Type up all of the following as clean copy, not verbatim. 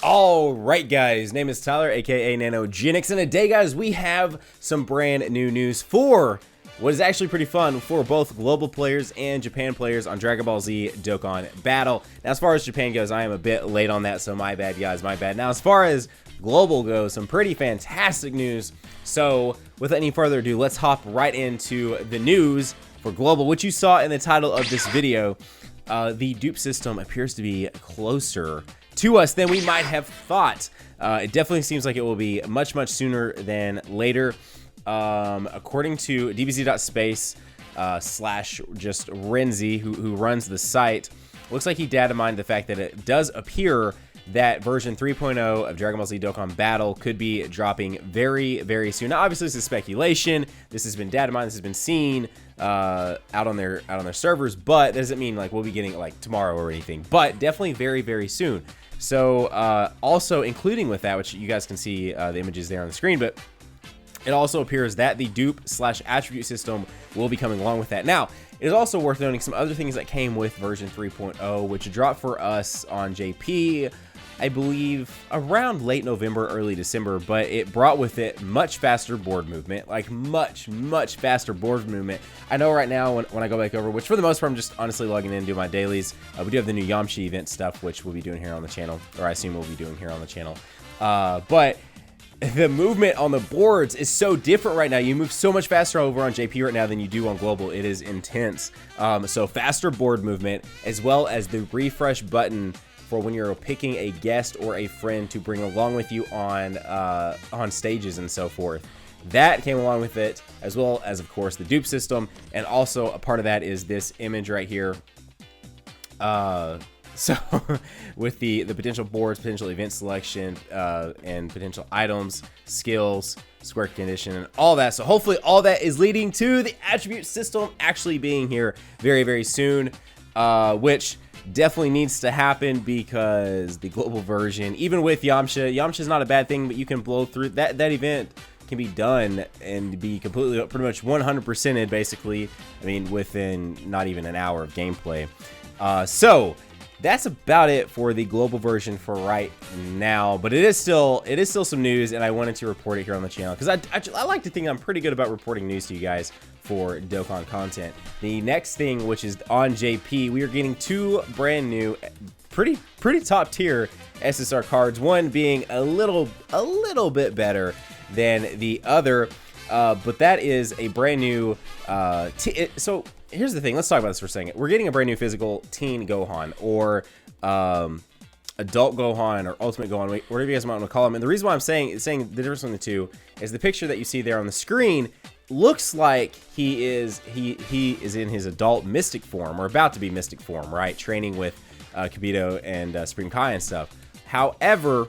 All right, guys, name is Tyler, aka Nanogenix, and today, guys, we have some brand new news for what is actually pretty fun for both global players and Japan players on Dragon Ball Z Dokkan Battle. Now, as far as Japan goes, I am a bit late on that, so my bad, guys, my bad. Now, as far as global goes, some pretty fantastic news. So, without any further ado, let's hop right into the news for global, which you saw in the title of this video. The dupe system appears to be closer to us than we might have thought. It definitely seems like it will be much sooner than later. According to dbz.space slash just Renzi, who runs the site, looks like he data mined the fact that it does appear that version 3.0 of Dragon Ball Z Dokkan Battle could be dropping very soon. Now, obviously, this is speculation. This has been data mined. This has been seen out on their servers, but that doesn't mean like we'll be getting it like tomorrow or anything. But definitely very soon. So also including with that, which you guys can see the images there on the screen, but it also appears that the dupe slash attribute system will be coming along with that. Now, it is also worth noting some other things that came with version 3.0, which dropped for us on JP, I believe around late November, early December, but it brought with it much faster board movement, like much faster board movement. I know right now when I go back over, which for the most part, I'm just honestly logging in and doing my dailies. We do have the new Yamcha event stuff, which we'll be doing here on the channel, or I assume we'll be doing here on the channel. But the movement on the boards is so different right now. You move so much faster over on JP right now than you do on global. It is intense. So faster board movement, as well as the refresh button for when you're picking a guest or a friend to bring along with you on stages and so forth. That came along with it, as well as, of course, the dupe system. And also a part of that is this image right here. So with the potential boards, potential event selection, and potential items, skills, square condition, and all that. So hopefully all that is leading to the attribute system actually being here very soon, which definitely needs to happen because the global version, even with Yamcha is not a bad thing, but you can blow through that event can be done and be completely pretty much 100%ed basically. I mean, within not even an hour of gameplay. So that's about it for the global version for right now, but it is still some news, and I wanted to report it here on the channel because I like to think I'm pretty good about reporting news to you guys for Dokkan content. The next thing, which is on JP, we are getting two brand new, pretty top tier SSR cards. One being a little bit better than the other, but that is a brand new. So here's the thing. Let's talk about this for a second. We're getting a brand new physical teen Gohan, or adult Gohan, or ultimate Gohan, whatever you guys might want to call him. And the reason why I'm saying the difference between the two is the picture that you see there on the screen looks like he is in his adult mystic form, or about to be mystic form, right? Training with Kibito and Supreme Kai and stuff. However,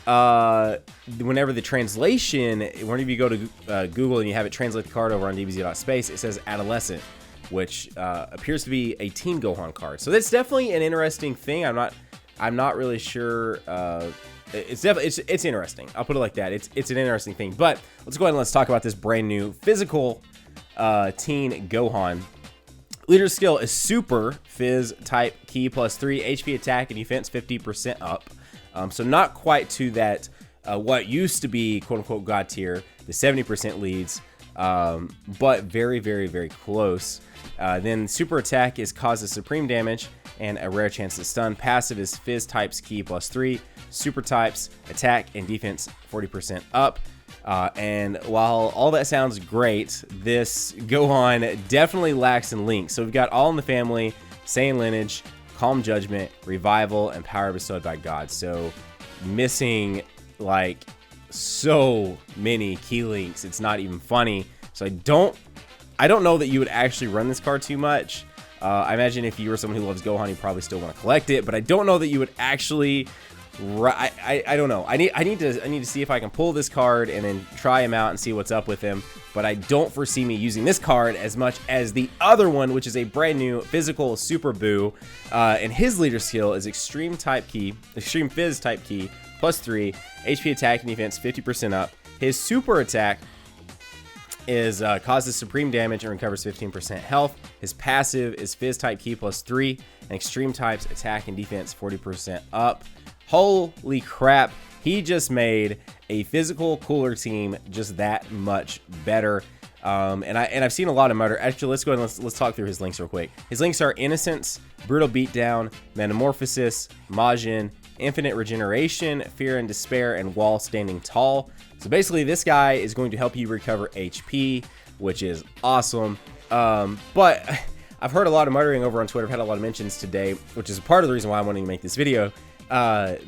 whenever the translation, whenever you go to Google and you have it translate the card over on dbz.space, it says adolescent, which appears to be a teen Gohan card. So that's definitely an interesting thing. I'm not really sure. It's interesting. I'll put it like that. It's an interesting thing. But let's go ahead and let's talk about this brand new physical teen Gohan. Leader skill is super Fizz type key plus 3 HP attack and defense 50% up. So not quite to that what used to be quote unquote god tier, the 70% leads, but very close. Then super attack causes supreme damage and a rare chance to stun. Passive is Fizz types key plus 3. Super types attack and defense 40% up. And while all that sounds great, this Gohan definitely lacks in links. So we've got All in the Family, Saiyan lineage, Calm Judgment, Revival, and Power bestowed by God. So missing like so many key links, it's not even funny. So I don't know that you would actually run this card too much. I imagine if you were someone who loves Gohan, you probably still want to collect it, but I don't know that you would actually. I don't know. I need to see if I can pull this card and then try him out and see what's up with him. But I don't foresee me using this card as much as the other one, which is a brand new physical Super Boo, and his leader skill is Extreme Fizz type key plus 3 HP attack and defense 50% up. His super attack is causes supreme damage and recovers 15% health. His passive is Fizz type key plus 3 and extreme types attack and defense 40% up. Holy crap. He just made a physical cooler team just that much better. And I've seen a lot of motor. Actually, let's go and let's talk through his links real quick. His links are Innocence, Brutal Beatdown, Metamorphosis, Majin, Infinite Regeneration, Fear and Despair, and Wall Standing Tall. So basically, this guy is going to help you recover HP, which is awesome. But I've heard a lot of muttering over on Twitter. I've had a lot of mentions today, which is part of the reason why I wanted to make this video.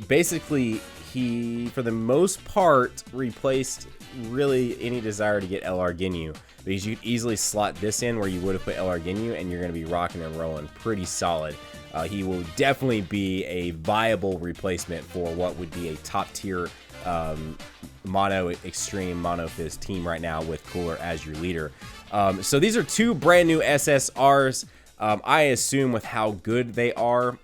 Basically, he, for the most part, replaced really any desire to get LR Ginyu, because you could easily slot this in where you would have put LR Ginyu, and you're going to be rocking and rolling pretty solid. He will definitely be a viable replacement for what would be a top tier mono extreme mono fizz team right now with Cooler as your leader. So these are two brand new SSRs. I assume with how good they are,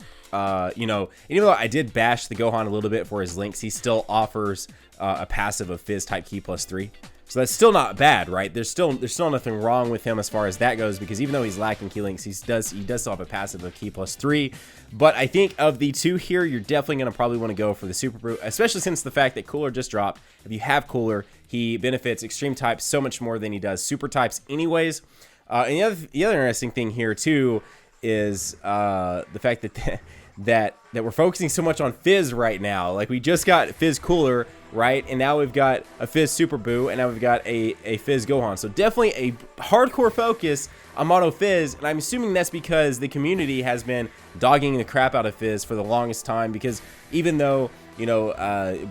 you know, even though I did bash the Gohan a little bit for his links, he still offers a passive of Fizz type Ki +3. So that's still not bad, right? There's still nothing wrong with him as far as that goes, because even though he's lacking Ki links, he does still have a passive of Ki +3. But I think of the two here, you're definitely going to probably want to go for the Super Brew, especially since the fact that Cooler just dropped. If you have Cooler, he benefits extreme types so much more than he does super types anyways. And the other interesting thing here too is the fact that that we're focusing so much on Fizz right now. Like, we just got Fizz Cooler, right? And now we've got a Fizz Super Boo, and now we've got a Fizz Gohan. So definitely a hardcore focus on Mono Fizz, and I'm assuming that's because the community has been dogging the crap out of Fizz for the longest time, because even though, you know,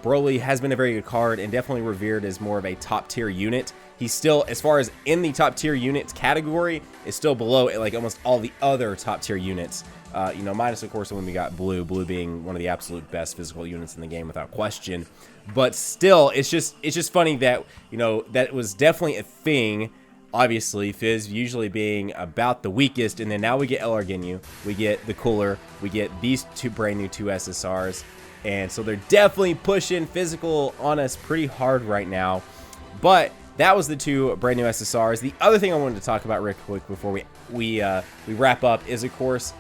Broly has been a very good card and definitely revered as more of a top tier unit, he's still, as far as in the top tier units category, is still below like almost all the other top tier units. You know, minus of course when we got Blue being one of the absolute best physical units in the game without question. But still, it's just funny that, you know, that was definitely a thing. Obviously, Fizz usually being about the weakest, and then now we get LR Ginyu, we get the Cooler, we get these brand new two SSRs, and so they're definitely pushing physical on us pretty hard right now. But that was the two brand new SSRs. The other thing I wanted to talk about real quick before we wrap up is, of course,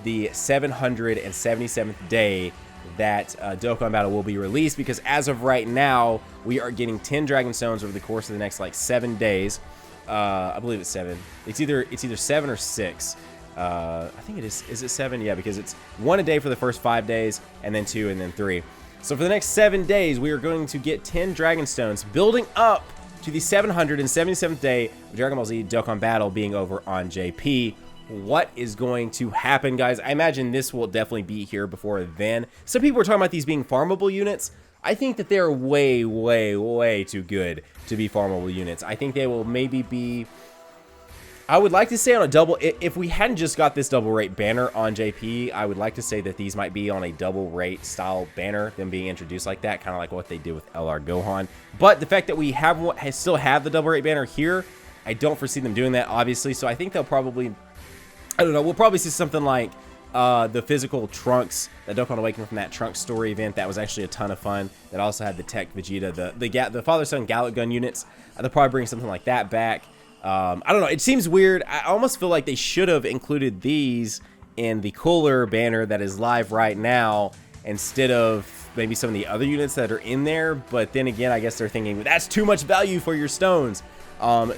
the 777th day that Dokkan Battle will be released, because as of right now, we are getting 10 Dragon Stones over the course of the next like 7 days. I believe it's 7. It's either 7 or 6. I think it is. Is it 7? Yeah, because it's 1 a day for the first 5 days, and then 2, and then 3. So for the next 7 days, we are going to get 10 Dragon Stones, building up to the 777th day of Dragon Ball Z Dokkan Battle being over on JP. What is going to happen, guys? I imagine this will definitely be here before then. Some people are talking about these being farmable units. I think that they're way, way, way too good to be farmable units. I think they will maybe be, I would like to say on a double, if we hadn't just got this double rate banner on JP, I would like to say that these might be on a double rate style banner, them being introduced like that, kind of like what they did with LR Gohan. But the fact that we still have the double rate banner here, I don't foresee them doing that, obviously. So I think they'll probably, I don't know, we'll probably see something like the physical Trunks that Dokkan Awakened from that Trunks story event. That was actually a ton of fun. That also had the Tech Vegeta, the father-son Gallic Gun units. They'll probably bring something like that back. I don't know. It seems weird. I almost feel like they should have included these in the Cooler banner that is live right now, instead of maybe some of the other units that are in there. But then again, I guess they're thinking that's too much value for your stones.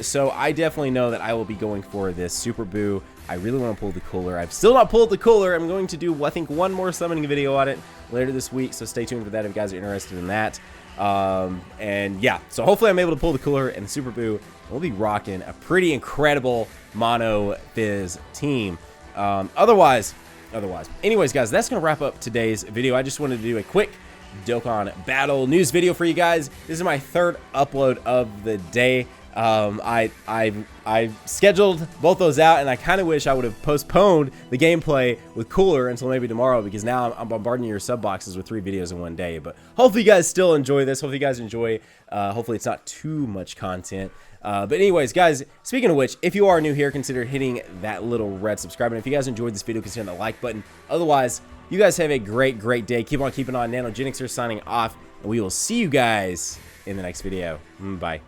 So I definitely know that I will be going for this Super Boo. I really want to pull the Cooler. I've still not pulled the Cooler. I'm going to do, I think, one more summoning video on it later this week, so stay tuned for that if you guys are interested in that. And yeah, so hopefully I'm able to pull the Cooler and the Super Boo. We'll be rocking a pretty incredible Mono Fizz team. Otherwise, anyways, guys, that's going to wrap up today's video. I just wanted to do a quick Dokkan Battle news video for you guys. This is my 3rd upload of the day. I scheduled both those out, and I kind of wish I would have postponed the gameplay with Cooler until maybe tomorrow, because now I'm bombarding your sub boxes with 3 videos in one day. But hopefully you guys still enjoy this. Hopefully you guys enjoy. Hopefully it's not too much content. But anyways, guys, speaking of which, if you are new here, consider hitting that little red subscribe. And if you guys enjoyed this video, consider the like button. Otherwise, you guys have a great day. Keep on keeping on. Nanogenix signing off, and we will see you guys in the next video. Bye.